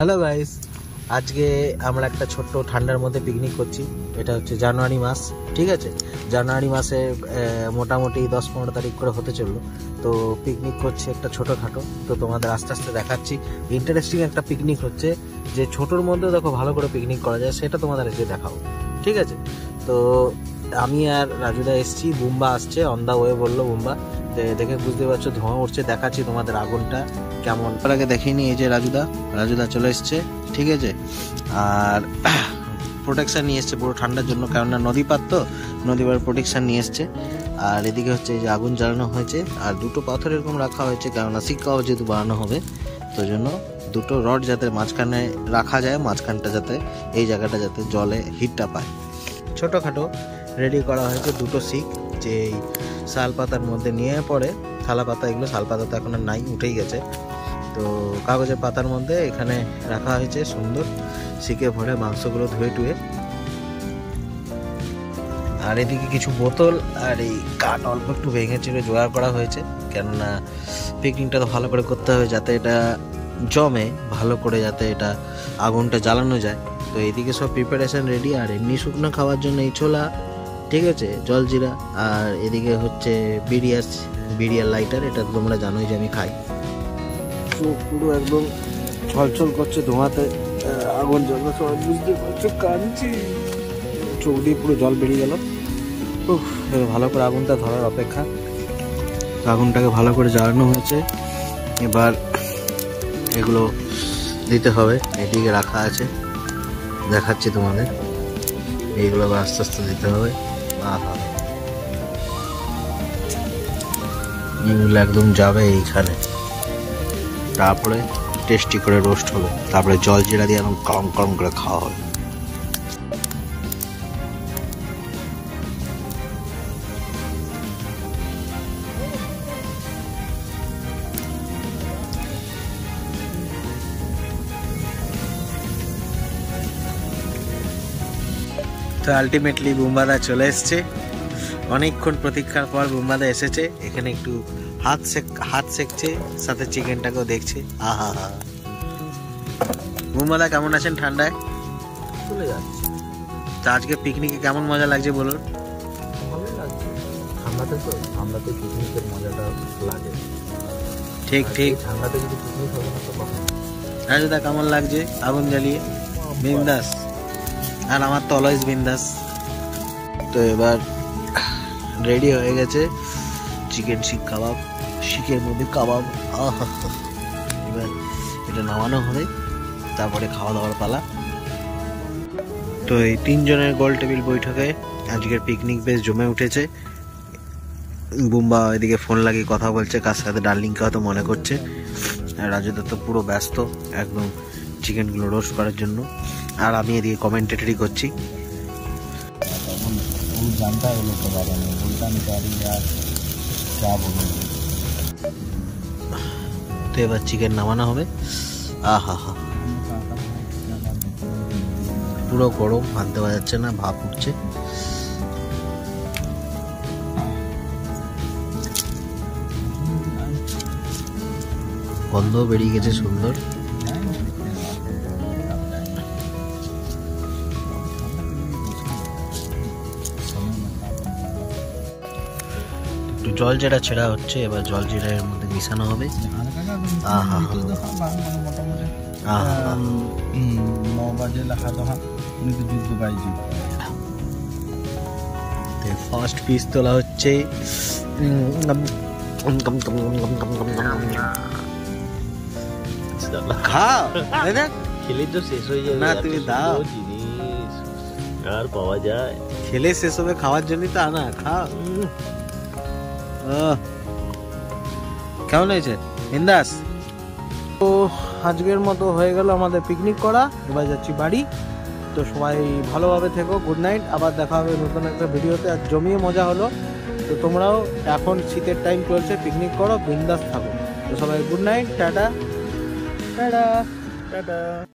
Hello guys, আজকে আমরা একটা ছোট্ট ঠান্ডার মধ্যে পিকনিক করছি। এটা হচ্ছে জানুয়ারি মাস, ঠিক আছে। জানুয়ারি মাসে মোটামুটি 10-15 তারিখ করে হতে চললো। তো পিকনিক করছি একটা ছোটোখাটো। তো তোমাদের আস্তে আস্তে দেখাচ্ছি। ইন্টারেস্টিং একটা পিকনিক হচ্ছে, যে ছোটোর মধ্যে দেখো ভালো করে পিকনিক করা যায়, সেটা তোমাদের আজকে দেখাবো, ঠিক আছে। তো আমি আর রাজুদা এসছি, বুম্বা আসছে অন দা ওয়ে বললো। বুম্বা দেখে বুঝতে পারছো ধোঁয়া উঠছে, দেখাচ্ছি তোমাদের আগুনটা কেমন। আগে দেখিনি, এই যে রাজুদা চলে এসছে, ঠিক আছে। আর প্রোটেকশন নিয়ে এসছে পুরো ঠান্ডার জন্য, কেননা নদীপাত তো, নদীপার প্রোটেকশন নিয়ে এসছে। আর এদিকে হচ্ছে এই যে আগুন জ্বালানো হয়েছে, আর দুটো পাথর এরকম রাখা হয়েছে, কেননা শিক্ষাও যেহেতু বানানো হবে, তো জন্য দুটো রড যাতে মাঝখানে রাখা যায়, মাঝখানটা যাতে এই জায়গাটা যাতে জলে হিটটা পায়। ছোটোখাটো রেডি করা হয়েছে দুটো শিক, যে এই শাল পাতার মধ্যে নিয়ে পরে থালা পাতা, এগুলো শাল পাতা তো এখন আর নাই, উঠেই গেছে। তো কাগজের পাতার মধ্যে এখানে রাখা হয়েছে সুন্দর শিকে ভরে মাংসগুলো ধুয়ে টুয়ে। আর এদিকে কিছু বোতল আর এই কাঠ অল্প একটু ভেঙে চিড়ে জোগাড় করা হয়েছে, কেননা পিকনিকটা তো ভালো করে করতে হবে, যাতে এটা জমে ভালো করে, যাতে এটা আগুনটা জ্বালানো যায়। তো এইদিকে সব প্রিপারেশন রেডি। আর এমনি শুকনো খাওয়ার জন্য এই ছোলা, ঠিক আছে, জলজিরা। আর এদিকে হচ্ছে বিড়িয়ার লাইটার, এটা তোমরা জানোই যে আমি খাই। চোখ পুরো একদম ছলছল করছে ধোঁয়াতে, আগুন জ্বলবে, সবাই বুঝতে পারছো, কাঁদছি, চোখ দিয়ে পুরো জল বেরিয়ে গেল। ভালো করে আগুনটা ধরার অপেক্ষা। আগুনটাকে ভালো করে জ্বালানো হয়েছে, এবার এগুলো দিতে হবে। এদিকে রাখা আছে, দেখাচ্ছি তোমাদের, এইগুলো আবার আস্তে আস্তে দিতে হবে। আহা, এগুলো একদম যাবে এইখানে, তারপরে টেস্টি করে রোস্ট হবে, তারপরে জল জিরা দিয়ে একদম কম কম করে খাওয়া হবে। তো আলটিমেটলি বুম্বাদা চলে এসছে, অনেকক্ষণ প্রতীক্ষার পর বুম্বাদা এসেছে। এখানে একটু হাত সেকছে, সাথে চিকেনটাকেও দেখছে। আহা হা, বুম্বাদা কেমন আছেন ঠান্ডায়? চলে যাচ্ছে। তা আজকে পিকনিকে কেমন মজা লাগছে বলুন? ভালো লাগছে, ঠান্ডাতে তো, ঠান্ডাতে পিকনিকের মজাটা লাগে। ঠিক ঠিক, ঠান্ডাতে যদি পিকনিক হবে না তো কখন? রাজুদা কেমন লাগছে আগুন জ্বালিয়ে? বিন্দাস। আর আমার তো অলওয়েজ বিন্দাস। তো এবার রেডি হয়ে গেছে চিকেন শিক কাবাব, শিকের মধ্যে কাবাব। আহা, এবার এটা নামানো হবে, তারপরে খাওয়া দাওয়ার পালা। তো এই 3 জনের গোল টেবিল বৈঠকে আজকের পিকনিক বেশ জমে উঠেছে। বুম্বা এদিকে ফোন লাগিয়ে কথা বলছে, কার সাথে ডার্লিংকে হয়তো মনে করছে। আর রাজুদা তো পুরো ব্যস্ত একদম চিকেনগুলো রোস্ট করার জন্য, আর আমি এদিকে কমেন্টেটরি করছি। তো এবার চিকেন নামানো হবে। আহা হা, পুরো গরম, আনতে পারা যাচ্ছে না, ভাপ উঠছে। গন্ধ বেরিয়ে গেছে সুন্দর। একটু জল জিরা ছেড়া হচ্ছে, এবার জল জিরা এর মধ্যে মিশানো হবে। আহা আহা, 9 বাজে লেখা তখন উনি তো যুদ্ধ পাইছি। ফার্স্ট পিস তোলা হচ্ছে। খেলে তো শেষ হয়ে যাবে না, তুমি দাও জিনিস আর পাওয়া যায়, খেলে শেষ হবে, খাওয়ার জন্যই তো আনা, খাও। কেমন হয়েছে বিন্দাস? তো আজকের মতো হয়ে গেল আমাদের পিকনিক করা, এবার যাচ্ছি বাড়ি। তো সবাই ভালোভাবে থেকো, গুড নাইট, আবার দেখা হবে নতুন একটা ভিডিওতে। আর জমিয়ে মজা হলো। তো তোমরাও এখন শীতের টাইম চলছে, পিকনিক করো, বিন্দাস থাকো। তো সবাই good night, tata tata tata.